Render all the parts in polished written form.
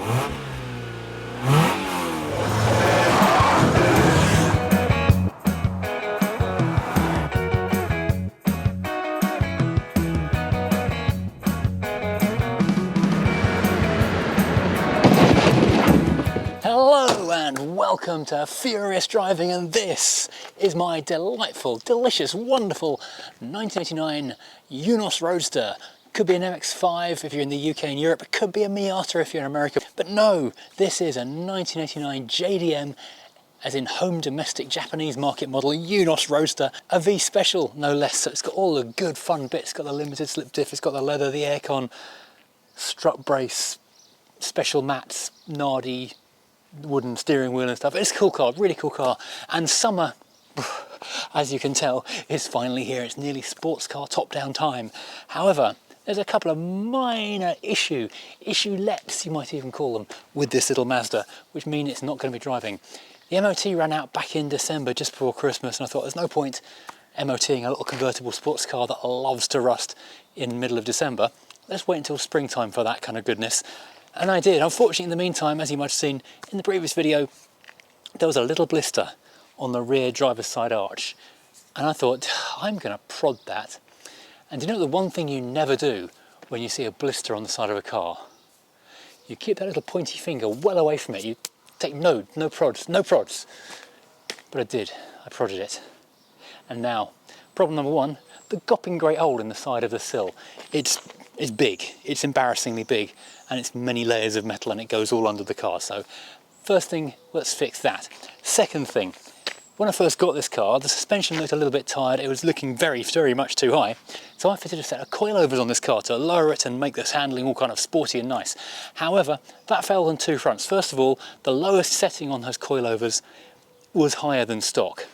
Hello and welcome to Furious Driving, and this is my delightful, delicious, wonderful 1989 Eunos Roadster. Could be an MX5 if you're in the UK and Europe, it could be a Miata if you're in America, but no, this is a 1989 JDM, as in home domestic Japanese market model Eunos Roadster, a V Special no less. So it's got all the good fun bits, it's got the limited slip diff, it's got the leather, the aircon, strut brace, special mats, Nardi, wooden steering wheel and stuff. It's a cool car, really cool car. And summer, as you can tell, is finally here. It's nearly sports car top down time. However, there's a couple of minor issuelets, you might even call them, with this little Mazda, which mean it's not going to be driving. The MOT ran out back in December, just before Christmas, and I thought there's no point MOTing a little convertible sports car that loves to rust in the middle of December. Let's wait until springtime for that kind of goodness. And I did. Unfortunately, in the meantime, as you might have seen in the previous video, there was a little blister on the rear driver's side arch. And I thought, I'm going to prod that. And do you know the one thing you never do when you see a blister on the side of a car? You keep that little pointy finger well away from it. You take no prods. But I did. I prodded it. And now, problem number one, the gopping great hole in the side of the sill. It's big. It's embarrassingly big. And it's many layers of metal and it goes all under the car. So first thing, let's fix that. Second thing, when I first got this car, the suspension looked a little bit tired. It was looking very, very much too high. So I fitted a set of coilovers on this car to lower it and make this handling all kind of sporty and nice. However, that failed on two fronts. First of all, the lowest setting on those coilovers was higher than stock.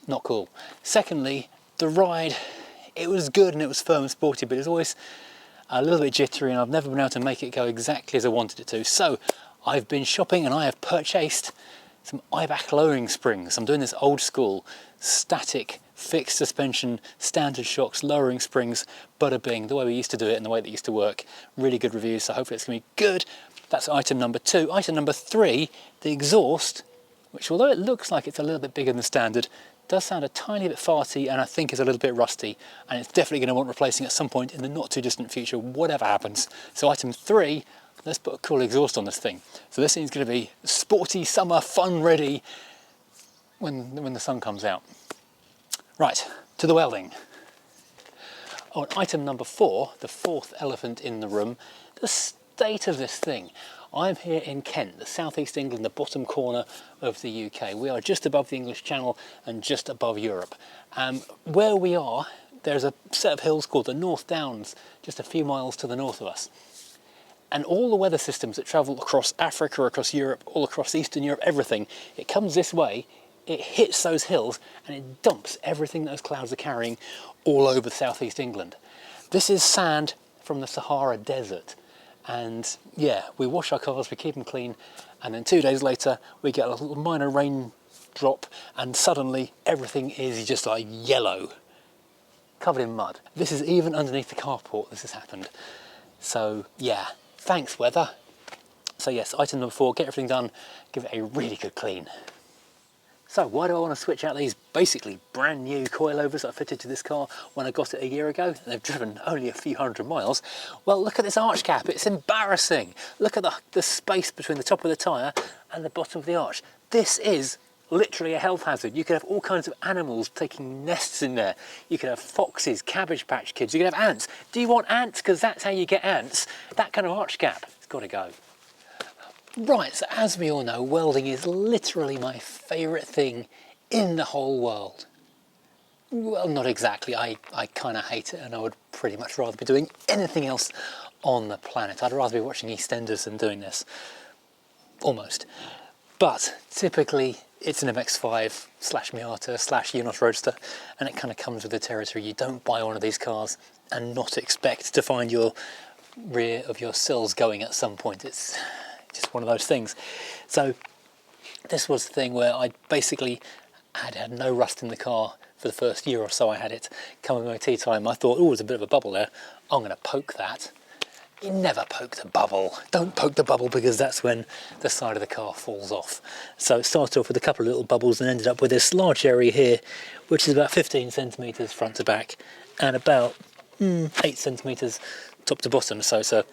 Not cool. Secondly, the ride, it was good and it was firm and sporty, but it's always a little bit jittery, and I've never been able to make it go exactly as I wanted it to. So I've been shopping and I have purchased some eye-back lowering springs. I'm doing this old school, static, fixed suspension, standard shocks, lowering springs, bada bing, the way we used to do it and the way that used to work. Really good reviews, so hopefully it's going to be good. That's item number two. Item number three, the exhaust, which although it looks like it's a little bit bigger than standard, does sound a tiny bit farty and I think is a little bit rusty, and it's definitely going to want replacing at some point in the not too distant future, whatever happens. So item three, let's put a cool exhaust on this thing. So this thing's going to be sporty, summer, fun ready when the sun comes out. Right, to the welding. Oh, and item number four, the fourth elephant in the room, the state of this thing. I'm here in Kent, the southeast England, the bottom corner of the UK. We are just above the English Channel and just above Europe. Where we are, there's a set of hills called the North Downs, just a few miles to the north of us. And all the weather systems that travel across Africa, across Europe, all across Eastern Europe, everything, it comes this way, it hits those hills and it dumps everything those clouds are carrying all over southeast England. This is sand from the Sahara Desert. And yeah, we wash our cars, we keep them clean, and then 2 days later we get a little minor rain drop and suddenly everything is just like yellow, covered in mud. This is even underneath the carport this has happened. So yeah, thanks weather. So yes, item number four, get everything done, give it a really good clean. So why do I want to switch out these basically brand new coilovers that I fitted to this car when I got it a year ago? They've driven only a few hundred miles. Well, look at this arch cap, it's embarrassing. Look at the space between the top of the tyre and the bottom of the arch. This is literally a health hazard. You could have all kinds of animals taking nests in there. You could have foxes, cabbage patch kids, you could have ants. Do you want ants? Because that's how you get ants. That kind of arch cap, it's got to go. Right, so as we all know, welding is literally my favourite thing in the whole world. Well, not exactly. I kind of hate it and I would pretty much rather be doing anything else on the planet. I'd rather be watching EastEnders than doing this. Almost. But typically it's an MX5 / Miata / Eunos Roadster, and it kind of comes with the territory. You don't buy one of these cars and not expect to find your rear of your sills going at some point. It's just one of those things. So this was the thing where I basically had no rust in the car for the first year or so I had it. Coming MOT time, I thought, oh, there's a bit of a bubble there. I'm going to poke that. you never poke the bubble. Don't poke the bubble, because that's when the side of the car falls off. So it started off with a couple of little bubbles and ended up with this large area here, which is about 15 centimetres front to back and about 8 centimetres top to bottom. So it's a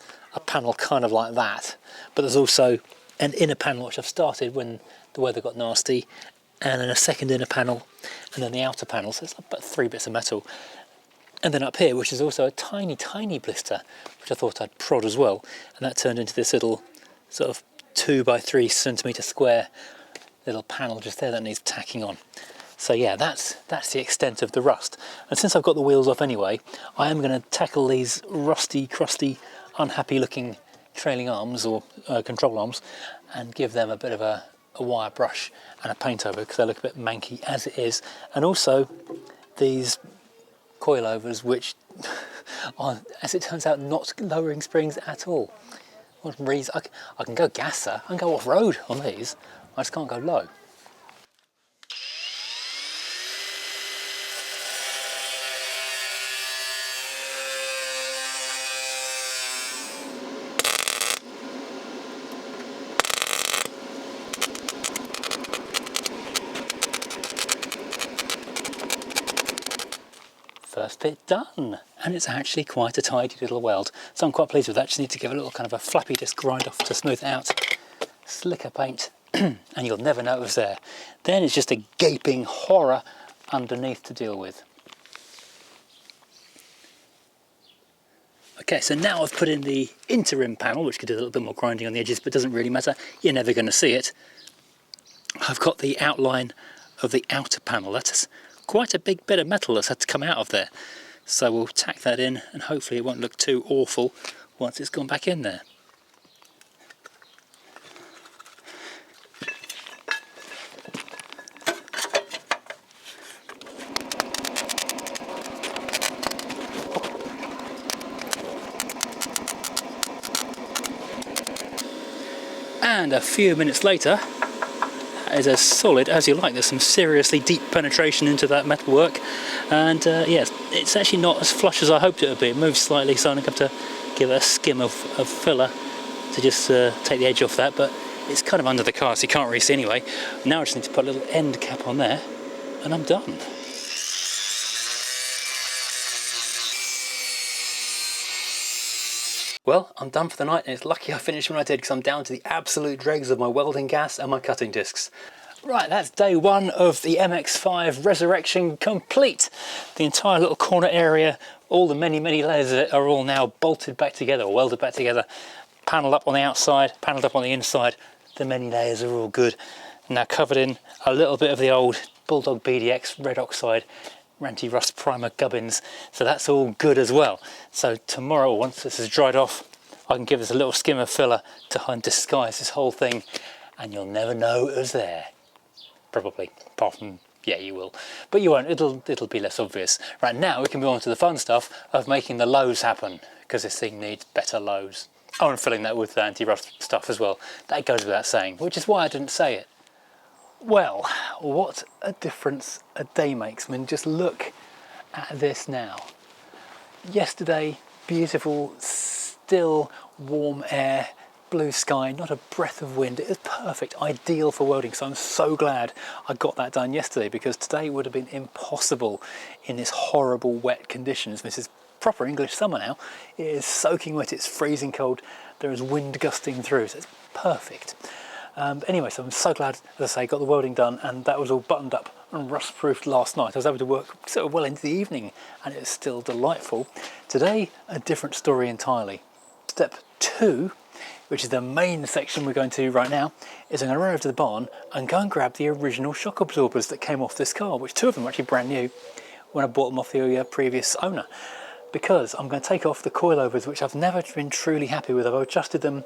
panel kind of like that. But there's also an inner panel which I've started when the weather got nasty, and then a second inner panel, and then the outer panel. So it's about 3 bits of metal. And then up here, which is also a tiny, tiny blister, which I thought I'd prod as well. And that turned into this little sort of 2 by 3 centimetre square little panel just there that needs tacking on. So yeah, that's the extent of the rust. And since I've got the wheels off anyway, I am going to tackle these rusty, crusty, unhappy looking trailing arms or control arms and give them a bit of a wire brush and a paint over, because they look a bit manky as it is. And also these coilovers, which are, as it turns out, not lowering springs at all. What reason? I can go gasser, I can go off-road on these, I just can't go low. First bit done, and it's actually quite a tidy little weld, so I'm quite pleased with that. Just need to give a little kind of a flappy disc grind off to smooth it out, slicker paint, and you'll never know it was there. Then it's just a gaping horror underneath to deal with. Okay, so now I've put in the interim panel, which could do a little bit more grinding on the edges, but doesn't really matter, you're never going to see it. I've got the outline of the outer panel. That's quite a big bit of metal that's had to come out of there. So we'll tack that in, and hopefully it won't look too awful once it's gone back in there. And a few minutes later, is as solid as you like. There's some seriously deep penetration into that metalwork, and yeah, it's actually not as flush as I hoped it would be. It moves slightly, so I'm going to have to give it a skim of filler to just take the edge off that, but it's kind of under the car, so you can't really see anyway. Now I just need to put a little end cap on there, and I'm done. Well, I'm done for the night, and it's lucky I finished when I did, because I'm down to the absolute dregs of my welding gas and my cutting discs. Right, that's day one of the MX5 resurrection complete. The entire little corner area, all the many, many layers of it are all now bolted back together, or welded back together, panelled up on the outside, panelled up on the inside. The many layers are all good. Now covered in a little bit of the old Bulldog BDX red oxide anti-rust primer gubbins, so that's all good as well. So tomorrow, once this is dried off, I can give this a little skim of filler to disguise this whole thing, and you'll never know it was there. Probably, apart from, yeah, you will, but you won't. It'll be less obvious. Right, now we can move on to the fun stuff of making the lows happen, because this thing needs better lows. Oh, and filling that with the anti-rust stuff as well. That goes without saying, which is why I didn't say it. Well, what a difference a day makes. I mean, just look at this now. Yesterday, beautiful, still, warm air, blue sky, not a breath of wind. It was perfect, ideal for welding. So I'm so glad I got that done yesterday, because today would have been impossible in this horrible wet conditions. This is proper English summer now. It is soaking wet, it's freezing cold, there is wind gusting through, so it's perfect. Anyway, so I'm so glad, as I say, got the welding done, and that was all buttoned up and rust-proofed last night. I was able to work sort of well into the evening, and it was still delightful. Today, a different story entirely. Step 2, which is the main section we're going to right now, is I'm going to run over to the barn and go and grab the original shock absorbers that came off this car, which 2 of them are actually brand new when I bought them off the previous owner. Because I'm going to take off the coilovers, which I've never been truly happy with. I've adjusted them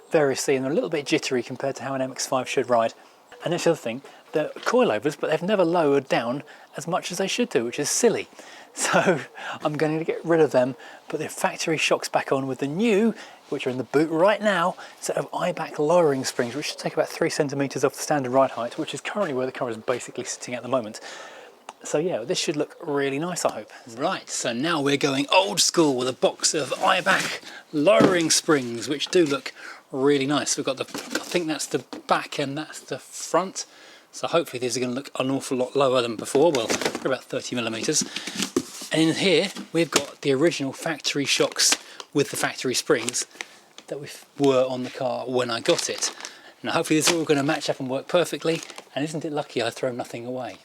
variously, and they're a little bit jittery compared to how an MX5 should ride. And that's the other thing, they're coilovers, but they've never lowered down as much as they should do, which is silly. So I'm going to get rid of them, put the factory shocks back on with the new, which are in the boot right now, set of eye-back lowering springs, which should take about 3 centimetres off the standard ride height, which is currently where the car is basically sitting at the moment. So yeah, this should look really nice, I hope. Right, so now we're going old school with a box of IBAC lowering springs, which do look really nice. We've got the, I think that's the back and that's the front. So hopefully these are going to look an awful lot lower than before. Well, they're about 30mm. And in here, we've got the original factory shocks with the factory springs that were on the car when I got it. Now hopefully this is all going to match up and work perfectly. And isn't it lucky I throw nothing away?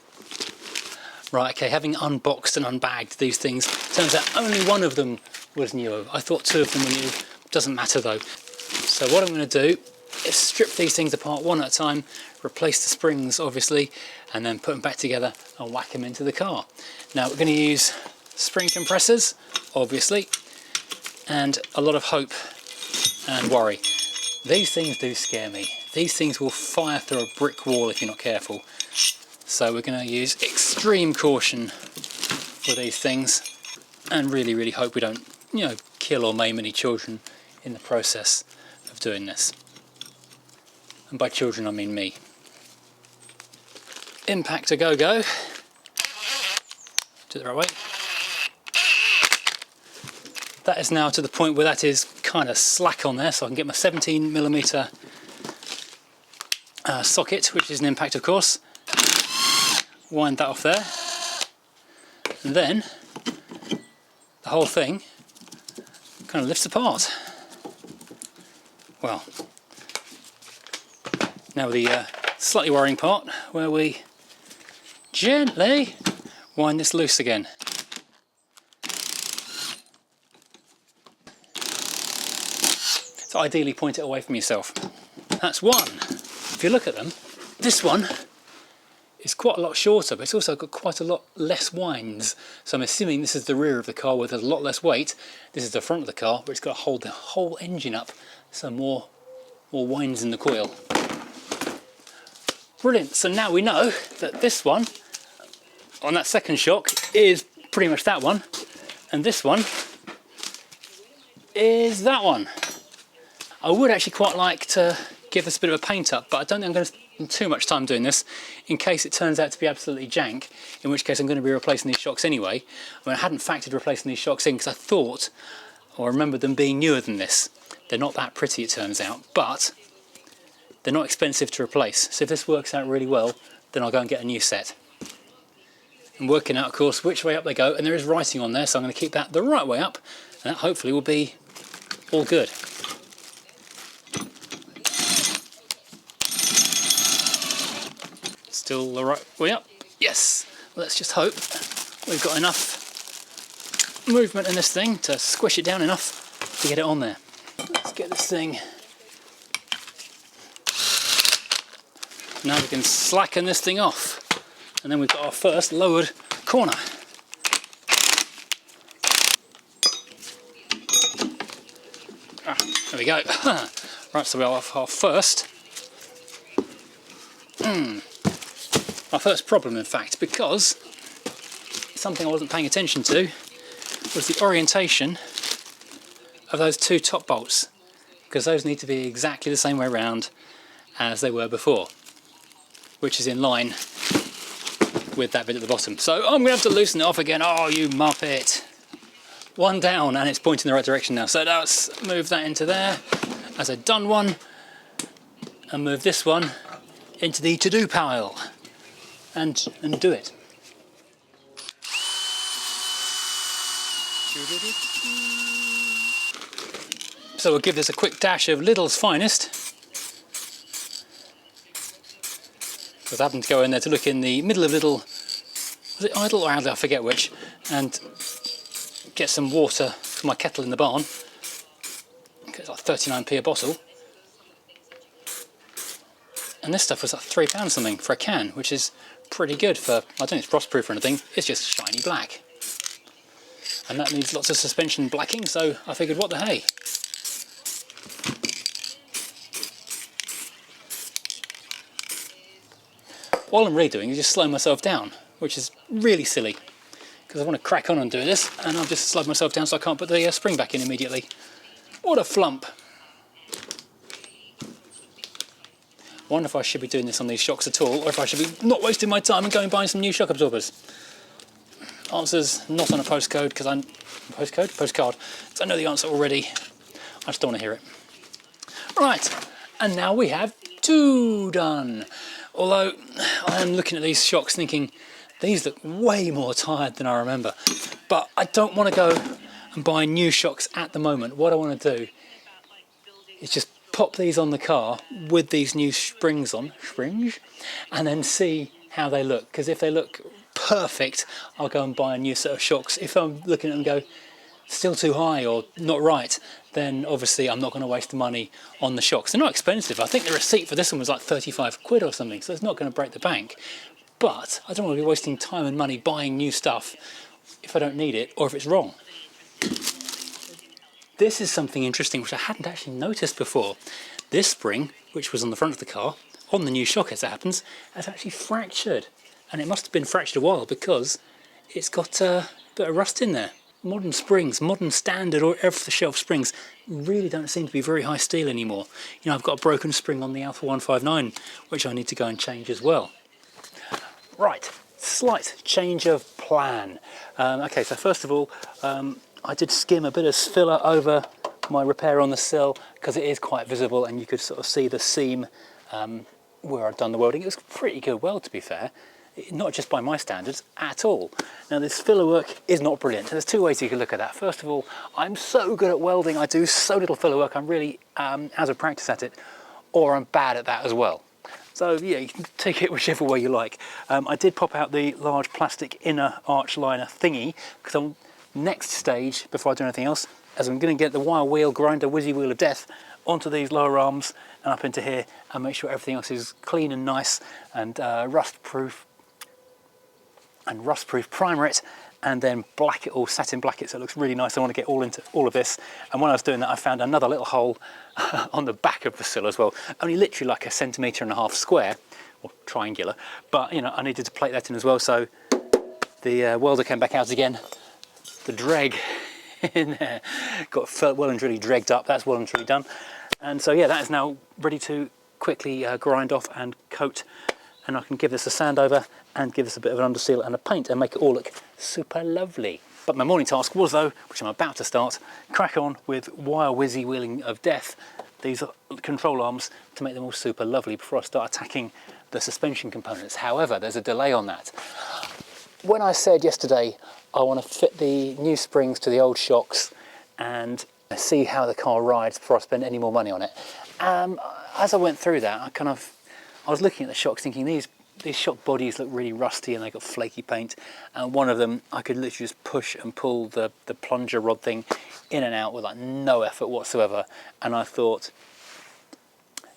Right, okay, having unboxed and unbagged these things, turns out only one of them was new. I thought two of them were new. Doesn't matter though. So what I'm going to do is strip these things apart one at a time, replace the springs obviously, and then put them back together and whack them into the car. Now we're going to use spring compressors, obviously, and a lot of hope and worry. These things do scare me. These things will fire through a brick wall if you're not careful. So we're going to use extreme caution for these things and really, really hope we don't, you know, kill or maim any children in the process of doing this. And by children I mean me. Impact a go-go. Do it the right way. That is now to the point where that is kind of slack on there, so I can get my 17mm socket, which is an impact of course. Wind that off there, and then the whole thing kind of lifts apart. Well, now the slightly worrying part where we gently wind this loose again. So ideally point it away from yourself. That's one. If you look at them, this one is quite a lot shorter, but it's also got quite a lot less winds. So I'm assuming this is the rear of the car where there's a lot less weight. This is the front of the car, but it's got to hold the whole engine up. So more winds in the coil. Brilliant. So now we know that this one on that second shock is pretty much that one, and this one is that one. I would actually quite like to give this a bit of a paint up, but I don't think I'm going to spend too much time doing this in case it turns out to be absolutely jank, in which case I'm going to be replacing these shocks anyway. I mean, I hadn't factored replacing these shocks in because I thought, or remembered them being newer than this. They're not that pretty, it turns out, but they're not expensive to replace. So if this works out really well, then I'll go and get a new set. I'm working out, of course, which way up they go, and there is writing on there, so I'm going to keep that the right way up, and that hopefully will be all good. Still the right way up? Yes! Let's just hope we've got enough movement in this thing to squish it down enough to get it on there. Let's get this thing. Now we can slacken this thing off, and then we've got our first lowered corner. There we go. Right, so we have our first our first problem, in fact, because something I wasn't paying attention to was the orientation of those two top bolts, because those need to be exactly the same way around as they were before, which is in line with that bit at the bottom. So I'm going to have to loosen it off again. Oh, you muppet! One down, and it's pointing in the right direction now. So let's move that into there as a done one, and move this one into the to-do pile, and do it. So we'll give this a quick dash of Lidl's finest, because I happened to go in there to look in the middle of Lidl, was it Idle or Aldi, I forget which, and get some water for my kettle in the barn. It's like 39p a bottle. And this stuff was like £3 something for a can, which is pretty good for, I don't think it's frost-proof or anything, it's just shiny black. And that needs lots of suspension blacking, so I figured, what the hey. All I'm really doing is just slowing myself down, which is really silly, because I want to crack on and do this, and I've just slowed myself down so I can't put the spring back in immediately. What a flump. I wonder if I should be doing this on these shocks at all, or if I should be not wasting my time and going buying some new shock absorbers. Answer's not on a postcode because postcard, because I know the answer already. I just don't want to hear it. Right, and now we have 2 done. Although I am looking at these shocks thinking these look way more tired than I remember. But I don't want to go and buy new shocks at the moment. What I want to do is just pop these on the car with these new springs on, and then see how they look. Because if they look perfect, I'll go and buy a new set of shocks. If I'm looking at them and go, still too high or not right, then obviously I'm not going to waste the money on the shocks. They're not expensive. I think the receipt for this one was like 35 quid or something, so it's not going to break the bank. But I don't want to be wasting time and money buying new stuff if I don't need it or if it's wrong. This is something interesting which I hadn't actually noticed before. This spring, which was on the front of the car, on the new shock as it happens, has actually fractured. And it must have been fractured a while because it's got a bit of rust in there. Modern springs, modern standard or off-the-shelf springs really don't seem to be very high steel anymore. You know, I've got a broken spring on the Alpha 159, which I need to go and change as well. Right, slight change of plan. Okay, so first of all, I did skim a bit of filler over my repair on the sill because it is quite visible and you could sort of see the seam where I'd done the welding. It was pretty good weld, to be fair. Not just by my standards at all. Now this filler work is not brilliant. There's 2 ways you can look at that. First of all, I'm so good at welding, I do so little filler work, I'm really out of practice at it, or I'm bad at that as well. So yeah, you can take it whichever way you like. I did pop out the large plastic inner arch liner thingy, because I'm next stage, before I do anything else, as I'm going to get the wire wheel grinder, whizzy wheel of death, onto these lower arms and up into here, and make sure everything else is clean and nice and rust proof primer it, and then black it all, satin black it so it looks really nice. I want to get all into all of this, and when I was doing that I found another little hole on the back of the sill as well, only literally like 1.5 centimetres square, or triangular, but you know, I needed to plate that in as well, so the welder came back out again, the dreg in there got well and truly dregged up. That's well and truly done, and so yeah, that is now ready to quickly grind off and coat, and I can give this a sand over and give this a bit of an underseal and a paint and make it all look super lovely. But my morning task was, though, which I'm about to start, crack on with wire whizzy wheeling of death, these control arms, to make them all super lovely before I start attacking the suspension components. However, there's a delay on that. When I said yesterday I want to fit the new springs to the old shocks and see how the car rides before I spend any more money on it, as I went through that, I was looking at the shocks thinking these shock bodies look really rusty and they got flaky paint, and one of them I could literally just push and pull the plunger rod thing in and out with like no effort whatsoever, and I thought,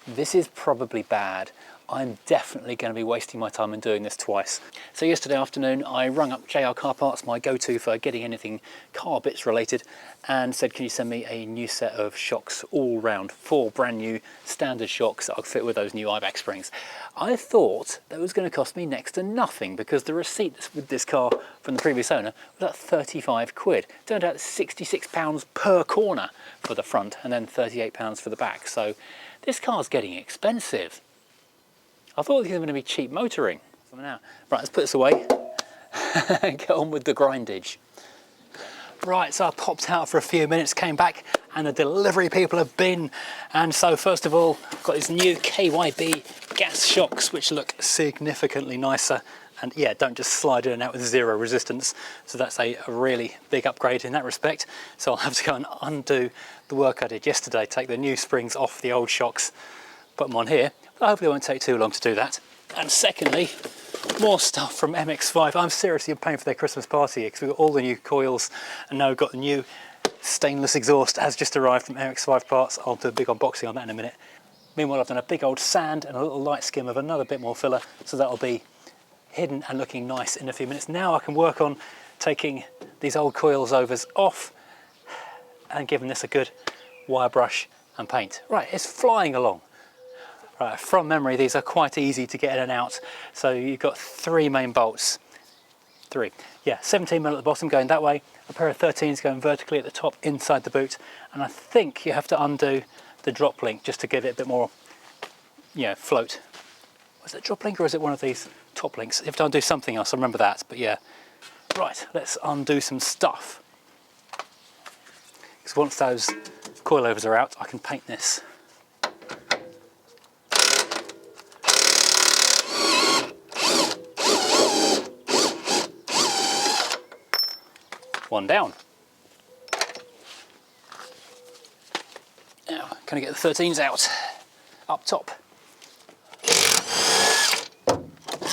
this is probably bad. I'm definitely going to be wasting my time in doing this twice. So yesterday afternoon I rung up JR Car Parts, my go-to for getting anything car bits related, and said, can you send me a new set of shocks all round, 4 brand new standard shocks that I'll fit with those new IBAC springs. I thought that was going to cost me next to nothing because the receipt with this car from the previous owner was at 35 quid. Turned out it's £66 per corner for the front and then £38 for the back. So this car's getting expensive. I thought these were going to be cheap motoring. So now, right, let's put this away and get on with the grindage. Right, so I popped out for a few minutes, came back, and the delivery people have been. And so first of all, I've got these new KYB gas shocks, which look significantly nicer. And yeah, don't just slide in and out with 0 resistance. So that's a really big upgrade in that respect. So I'll have to go and undo the work I did yesterday, take the new springs off the old shocks, put them on here. But hopefully it won't take too long to do that. And secondly, more stuff from MX5. I'm seriously paying for their Christmas party because we've got all the new coils, and now we've got the new stainless exhaust has just arrived from MX5 parts. I'll do a big unboxing on that in a minute. Meanwhile, I've done a big old sand and a little light skim of another bit more filler, so that'll be hidden and looking nice in a few minutes. Now I can work on taking these old coils overs off and giving this a good wire brush and paint. Right, it's flying along. Right, from memory, these are quite easy to get in and out. So you've got 3 main bolts. 3. Yeah, 17mm at the bottom going that way, a pair of 13s going vertically at the top inside the boot, and I think you have to undo the drop link just to give it a bit more, you know, float. Was it drop link or is it one of these top links? You have to undo something else, I remember that, but yeah. Right, let's undo some stuff. Because once those coilovers are out, I can paint this. One down. Now, can I get the 13s out? Up top.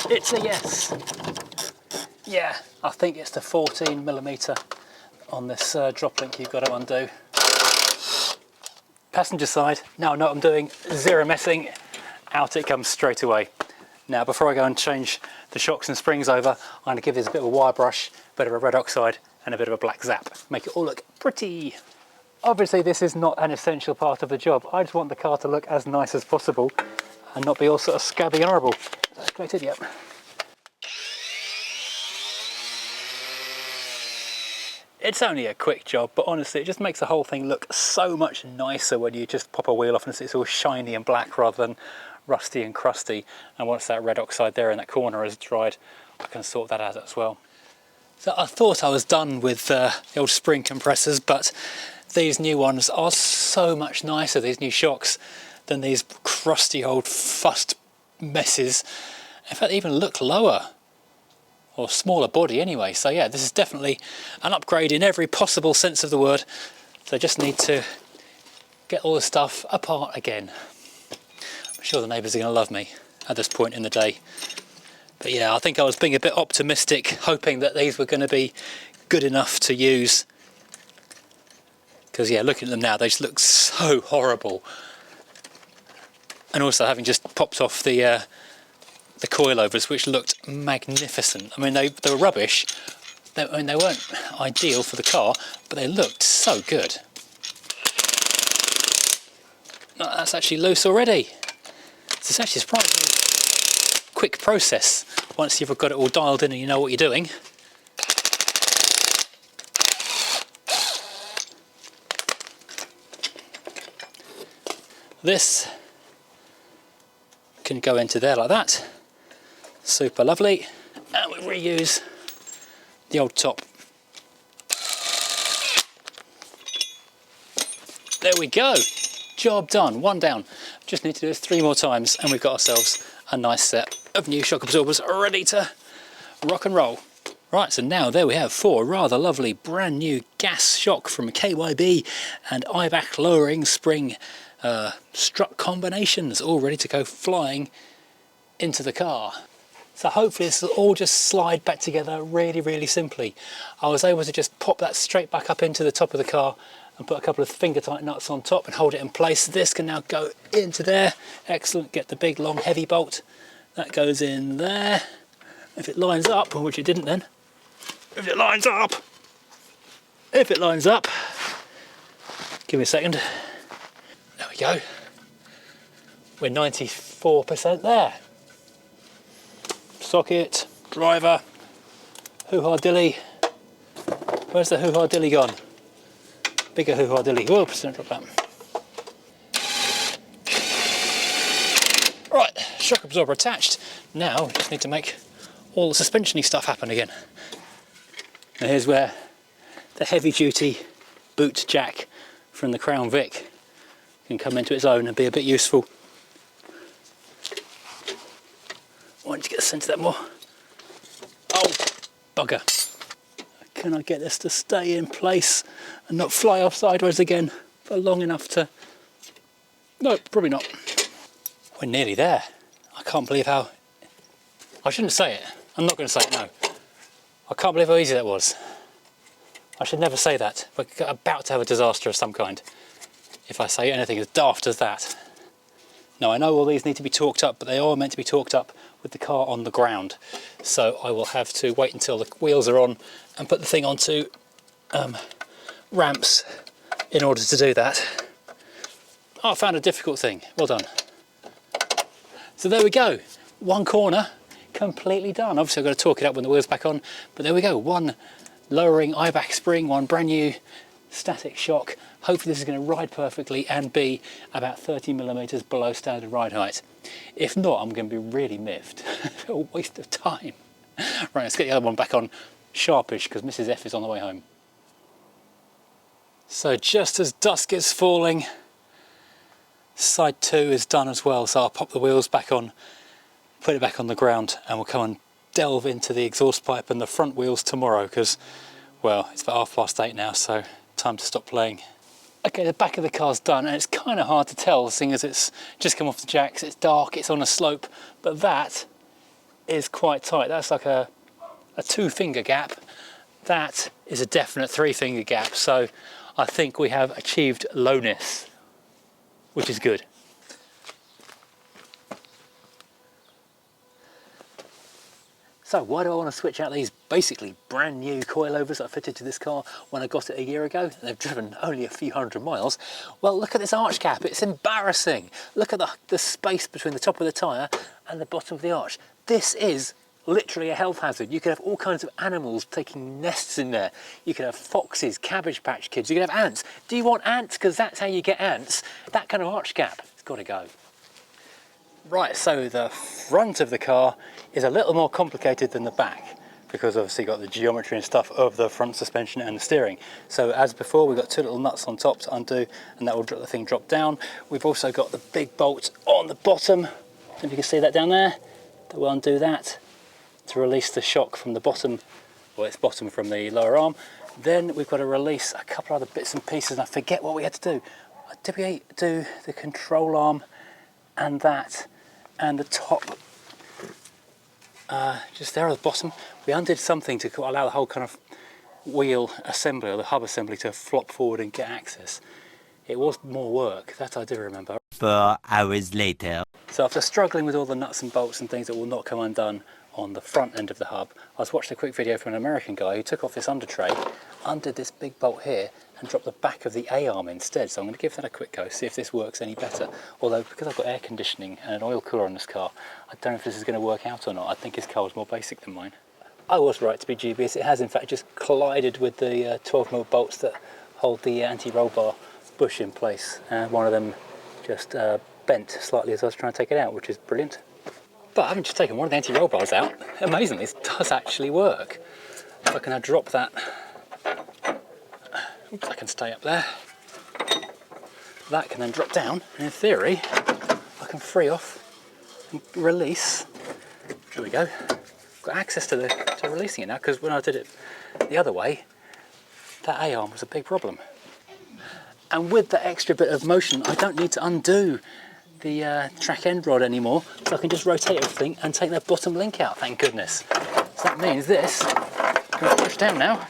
It's a yes. Yeah, I think it's the 14mm on this drop link you've got to undo. Passenger side, now I know what I'm doing, zero messing, out it comes straight away. Now before I go and change the shocks and springs over, I'm going to give this a bit of a wire brush, a bit of a red oxide and a bit of a black zap. Make it all look pretty. Obviously this is not an essential part of the job. I just want the car to look as nice as possible and not be all sort of scabby and horrible. That's great, yep. It's only a quick job, but honestly it just makes the whole thing look so much nicer when you just pop a wheel off and it's all shiny and black rather than rusty and crusty. And once that red oxide there in that corner has dried, I can sort that out as well. So I thought I was done with the old spring compressors, but these new ones are so much nicer, these new shocks, than these crusty old fussed messes. In fact, they even look lower, or smaller body anyway. So yeah, this is definitely an upgrade in every possible sense of the word. So I just need to get all the stuff apart again. I'm sure the neighbours are going to love me at this point in the day. But yeah, I think I was being a bit optimistic, hoping that these were going to be good enough to use. Because yeah, looking at them now, they just look so horrible. And also having just popped off the coilovers, which looked magnificent. I mean, they were rubbish. They weren't ideal for the car, but they looked so good. Oh, that's actually loose already. It's actually surprisingly quick process once you've got it all dialed in and you know what you're doing. This can go into there like that. Super lovely. And we reuse the old top. There we go. Job done. One down. Just need to do this 3 more times and we've got ourselves a nice set of new shock absorbers ready to rock and roll. Right, so now there we have 4 rather lovely brand new gas shock from KYB and IBAC lowering spring strut combinations, all ready to go flying into the car. So hopefully this will all just slide back together really, really simply. I was able to just pop that straight back up into the top of the car and put a couple of finger tight nuts on top and hold it in place. This can now go into there. Excellent. Get the big long heavy bolt. That goes in there. If it lines up, which it didn't then. If it lines up. Give me a second. There we go. We're 94% there. Socket, driver, hoo-ha dilly. Where's the hoo-ha dilly gone? Bigger hoo-ha dilly. Whoops, don't drop that. Right, shock absorber attached. Now we just need to make all the suspension-y stuff happen again. And here's where the heavy-duty boot jack from the Crown Vic can come into its own and be a bit useful. Why don't you get the centre of that more? Oh, bugger. Can I get this to stay in place and not fly off sideways again for long enough to... No, probably not. We're nearly there. I can't believe how... I shouldn't say it. I'm not going to say it, no. I can't believe how easy that was. I should never say that. We're about to have a disaster of some kind if I say anything as daft as that. Now I know all these need to be torqued up, but they are meant to be torqued up with the car on the ground. So I will have to wait until the wheels are on and put the thing onto ramps in order to do that. Oh, I found a difficult thing. Well done. So there we go. One corner completely done. Obviously I've got to torque it up when the wheel's back on, but there we go. One lowering IBAC spring, one brand new static shock. Hopefully this is going to ride perfectly and be about 30mm below standard ride height. If not, I'm going to be really miffed. A waste of time. Right, let's get the other one back on sharpish because Mrs F is on the way home. So just as dusk is falling, side 2 is done as well, so I'll pop the wheels back on, put it back on the ground, and we'll come and delve into the exhaust pipe and the front wheels tomorrow because, well, it's about 8:30 now, so time to stop playing. Okay, the back of the car's done, and it's kind of hard to tell seeing as it's just come off the jacks, it's dark, it's on a slope, but that is quite tight. That's like a 2-finger gap. That is a definite 3-finger gap, so I think we have achieved lowness, which is good. So why do I want to switch out these basically brand new coilovers that I fitted to this car when I got it a year ago? They've driven only a few hundred miles. Well, look at this arch gap, it's embarrassing. Look at the space between the top of the tyre and the bottom of the arch. This is literally a health hazard. You could have all kinds of animals taking nests in there. You could have foxes, cabbage patch kids, you could have ants. Do you want ants? Because that's how you get ants. That kind of arch gap, it's got to go. Right, so the front of the car is a little more complicated than the back because obviously you've got the geometry and stuff of the front suspension and the steering. So as before, we've got 2 little nuts on top to undo, and that will drop the thing drop down. We've also got the big bolt on the bottom. I don't know if you can see that down there. That will undo that to release the shock from the bottom, well, it's bottom from the lower arm. Then we've got to release a couple other bits and pieces, and I forget what we had to do. Did we do the control arm and that and the top just there at the bottom? We undid something to allow the whole kind of wheel assembly or the hub assembly to flop forward and get access. It was more work, that I do remember. 4 hours later. So after struggling with all the nuts and bolts and things that will not come undone on the front end of the hub, I was watching a quick video from an American guy who took off this under tray, undid this big bolt here and dropped the back of the A-arm instead. So I'm going to give that a quick go, see if this works any better. Although because I've got air conditioning and an oil cooler on this car, I don't know if this is going to work out or not. I think his car was more basic than mine. I was right to be dubious. It has in fact just collided with the 12mm bolts that hold the anti-roll bar bush in place. One of them just bent slightly as I was trying to take it out, which is brilliant. But having just taken one of the anti-roll bars out, amazingly, this does actually work. If I can now drop that, oops, I can stay up there. That can then drop down, and in theory, I can free off and release. There we go. Got access to releasing it now, because when I did it the other way, that A-arm was a big problem. And with that extra bit of motion, I don't need to undo the track end rod anymore, so I can just rotate everything and take that bottom link out, thank goodness. So that means this can push down now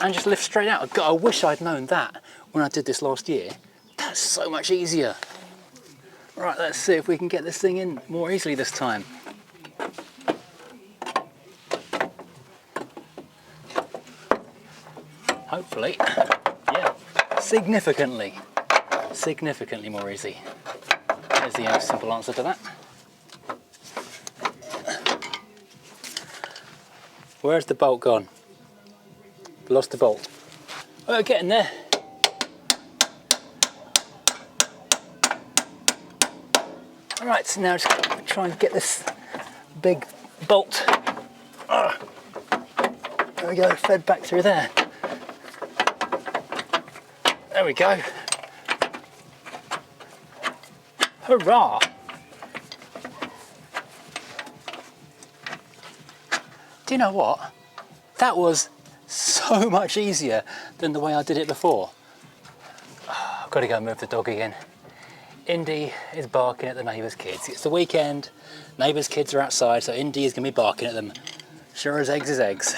and just lift straight out. I wish I'd known that when I did this last year. That's so much easier. Right, let's see if we can get this thing in more easily this time. Hopefully, yeah, significantly more easy. There's the simple answer to that. Where's the bolt gone? Lost the bolt. Oh, getting there. Alright, so now just try and get this big bolt. There we go, fed back through there. There we go. Hurrah! Do you know what? That was so much easier than the way I did it before. I've got to go move the dog again. Indy is barking at the neighbour's kids. It's the weekend, neighbour's kids are outside, so Indy is going to be barking at them. Sure as eggs is eggs.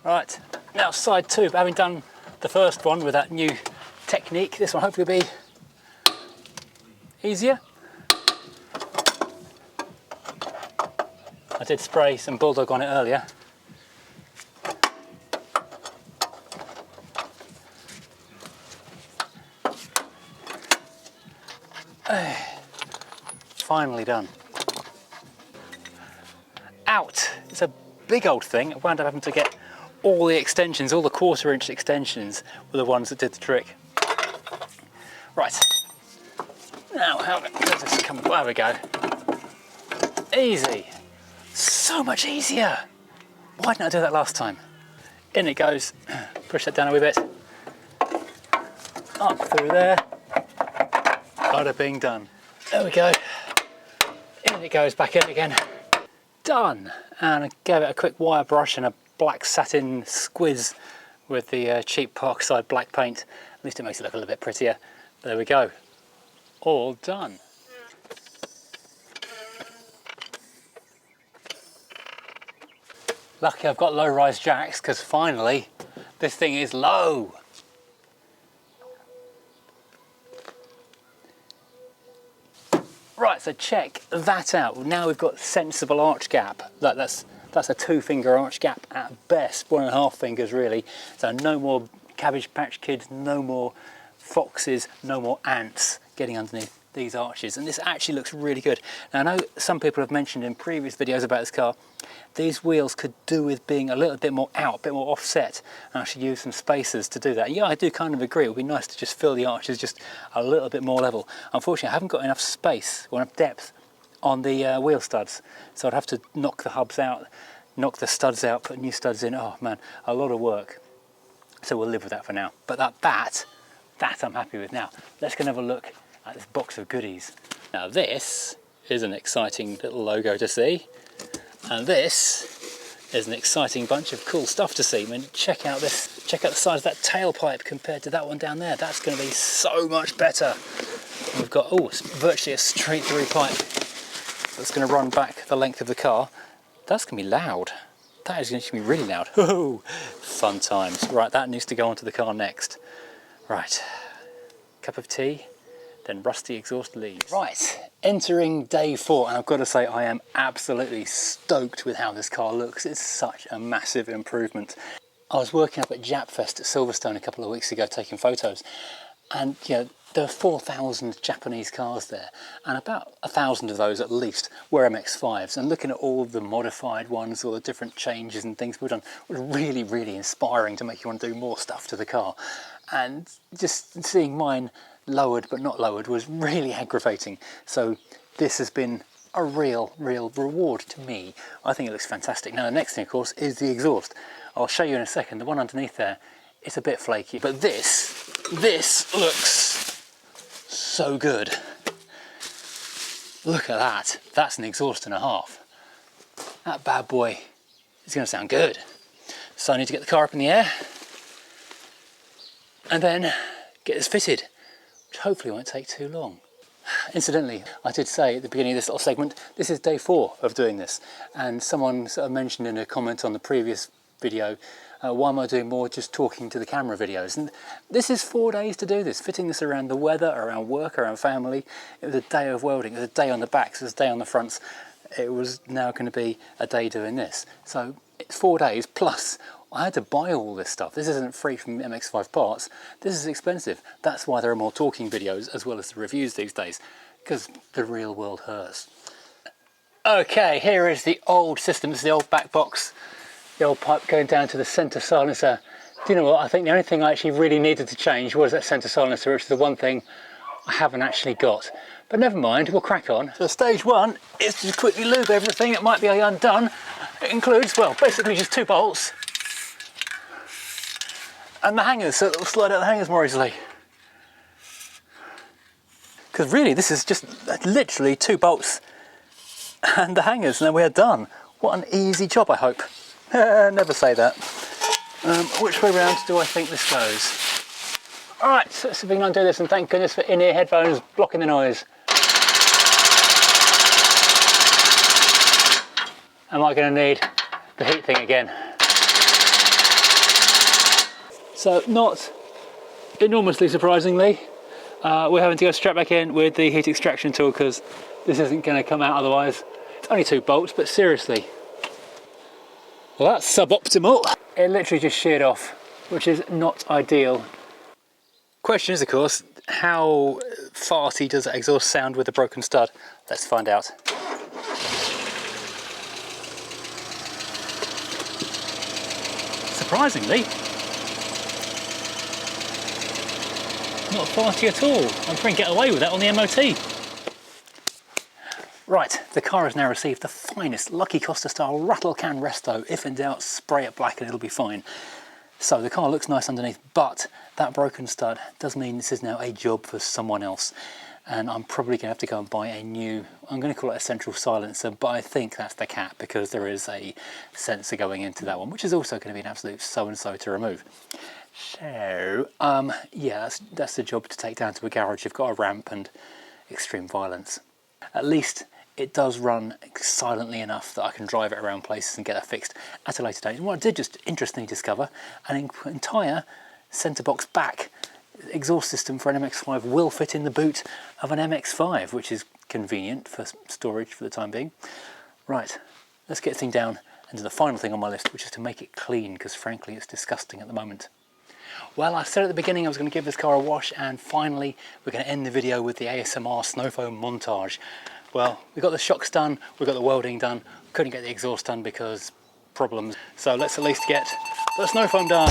Right, now side 2, having done the first one with that new technique, this one hopefully will be easier. I did spray some Bulldog on it earlier. Finally done. Out! It's a big old thing. I wound up having to get all the extensions, all the 1/4 inch extensions were the ones that did the trick. Right, Now, how does this come? There we go. Easy. So much easier. Why didn't I do that last time? In it goes. Push that down a wee bit. Up through there. Bada bing, done. There we go. In it goes, back in again. Done. And I gave it a quick wire brush and a black satin squiz with the cheap Parkside black paint. At least it makes it look a little bit prettier. There we go. All done. Lucky I've got low-rise jacks, because finally this thing is low. Right, so check that out. Now we've got sensible arch gap. That's a 2-finger arch gap at best, 1.5 fingers really. So no more Cabbage Patch Kids, no more foxes, no more ants getting underneath these arches. And this actually looks really good. Now I know some people have mentioned in previous videos about this car, these wheels could do with being a little bit more out, a bit more offset, and I should use some spacers to do that. Yeah, I do kind of agree. It would be nice to just fill the arches just a little bit more level. Unfortunately, I haven't got enough space or enough depth on the wheel studs, so I'd have to knock the hubs out, knock the studs out, put new studs in. Oh man, a lot of work. So we'll live with that for now. But that I'm happy with. Now, let's go and have a look at this box of goodies. Now this is an exciting little logo to see. And this is an exciting bunch of cool stuff to see. I mean, check out this, check out the size of that tailpipe compared to that one down there. That's going to be so much better. We've got, oh, it's virtually a straight through pipe that's going to run back the length of the car. That's going to be loud. That is going to be really loud. Oh, fun times. Right, that needs to go onto the car next. Right, cup of tea, then rusty exhaust leaves. Right, entering day 4, and I've got to say I am absolutely stoked with how this car looks. It's such a massive improvement. I was working up at Japfest at Silverstone a couple of weeks ago taking photos, and you know, there were 4,000 Japanese cars there, and about 1,000 of those at least were MX5s. And looking at all of the modified ones, all the different changes and things we've done, was really, really inspiring to make you want to do more stuff to the car. And just seeing mine lowered but not lowered was really aggravating. So this has been a real reward to me. I think it looks fantastic. Now the next thing, of course, is the exhaust. I'll show you in a second. The one underneath there, it's a bit flaky, but this looks so good. Look at that. That's an exhaust and a half. That bad boy is going to sound good. So I need to get the car up in the air and then get this fitted, which hopefully won't take too long. Incidentally, I did say at the beginning of this little segment, this is day 4 of doing this, and someone sort of mentioned in a comment on the previous video, why am I doing more just talking to the camera videos? And this is 4 days to do this, fitting this around the weather, around work, around family. It was a day of welding, it was a day on the backs, it was a day on the fronts. It was now going to be a day doing this. So it's 4 days plus I had to buy all this stuff. This isn't free from MX5 parts. This is expensive. That's why there are more talking videos as well as the reviews these days, because the real world hurts. Okay, here is the old system. This is the old back box. The old pipe going down to the centre silencer. Do you know what? I think the only thing I actually really needed to change was that centre silencer, which is the one thing I haven't actually got. But never mind, we'll crack on. So stage 1 is to quickly lube everything that might be undone. It includes, well, basically just 2 bolts and the hangers, so it will slide out the hangers more easily. Because really, this is just literally 2 bolts and the hangers, and then we are done. What an easy job, I hope. Never say that. Which way round do I think this goes? Alright, so let's see if we can undo this, and thank goodness for in-ear headphones blocking the noise. Am I going to need the heat thing again? So, not enormously surprisingly, we're having to go straight back in with the heat extraction tool because this isn't going to come out otherwise. It's only 2 bolts, but seriously. Well, that's suboptimal. It literally just sheared off, which is not ideal. Question is, of course, how farty does that exhaust sound with a broken stud? Let's find out. Surprisingly, not farty at all. I'm trying to get away with that on the MOT. Right, the car has now received the finest Lucky Costa style rattle can resto. If in doubt, spray it black and it'll be fine. So the car looks nice underneath, but that broken stud does mean this is now a job for someone else. And I'm probably going to have to go and buy a new, I'm going to call it a central silencer, but I think that's the cat because there is a sensor going into that one, which is also going to be an absolute so-and-so to remove. So, yeah, that's the job to take down to a garage. You've got a ramp and extreme violence. At least it does run silently enough that I can drive it around places and get that fixed at a later date. And what I did just interestingly discover, an entire centre box back exhaust system for an MX5 will fit in the boot of an MX5, which is convenient for storage for the time being. Right, let's get this thing down and do the final thing on my list, which is to make it clean, because frankly it's disgusting at the moment. Well, I said at the beginning I was going to give this car a wash, and finally we're going to end the video with the ASMR snow foam montage. Well, we got the shocks done, we got the welding done, couldn't get the exhaust done because problems. So let's at least get the snow foam done.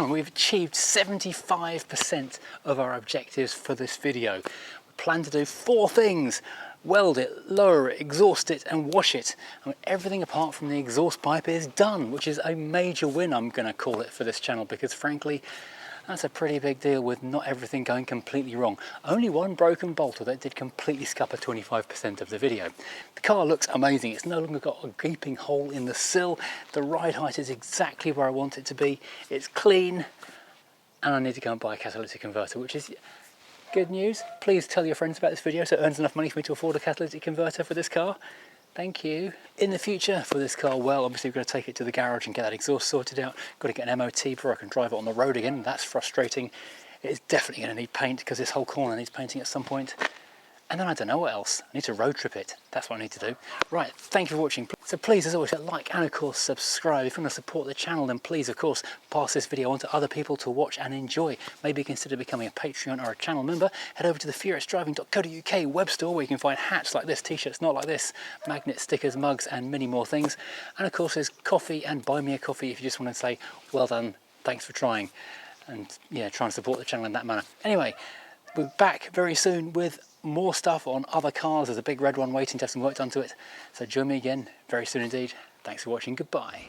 We've achieved 75% of our objectives for this video. We plan to do 4 things: weld it, lower it, exhaust it and wash it. And everything apart from the exhaust pipe is done, which is a major win, I'm going to call it, for this channel, because frankly that's a pretty big deal with not everything going completely wrong. Only one broken bolt that did completely scupper 25% of the video. The car looks amazing. It's no longer got a gaping hole in the sill. The ride height is exactly where I want it to be. It's clean, and I need to go and buy a catalytic converter, which is good news. Please tell your friends about this video so it earns enough money for me to afford a catalytic converter for this car. Thank you. In the future for this car, well, obviously we're going to take it to the garage and get that exhaust sorted out. Got to get an MOT before I can drive it on the road again. That's frustrating. It's definitely going to need paint because this whole corner needs painting at some point. And then I don't know what else. I need to road trip it. That's what I need to do. Right, thank you for watching. So please, as always, like and of course subscribe. If you want to support the channel, then please, of course, pass this video on to other people to watch and enjoy. Maybe consider becoming a Patreon or a channel member. Head over to the furiousdriving.co.uk web store where you can find hats like this, t-shirts not like this, magnets, stickers, mugs, and many more things. And of course, there's coffee and buy me a coffee if you just want to say, well done, thanks for trying. And yeah, try and support the channel in that manner. Anyway, we're back very soon with more stuff on other cars. There's a big red one waiting to have some work done to it. So join me again very soon indeed. Thanks for watching. Goodbye.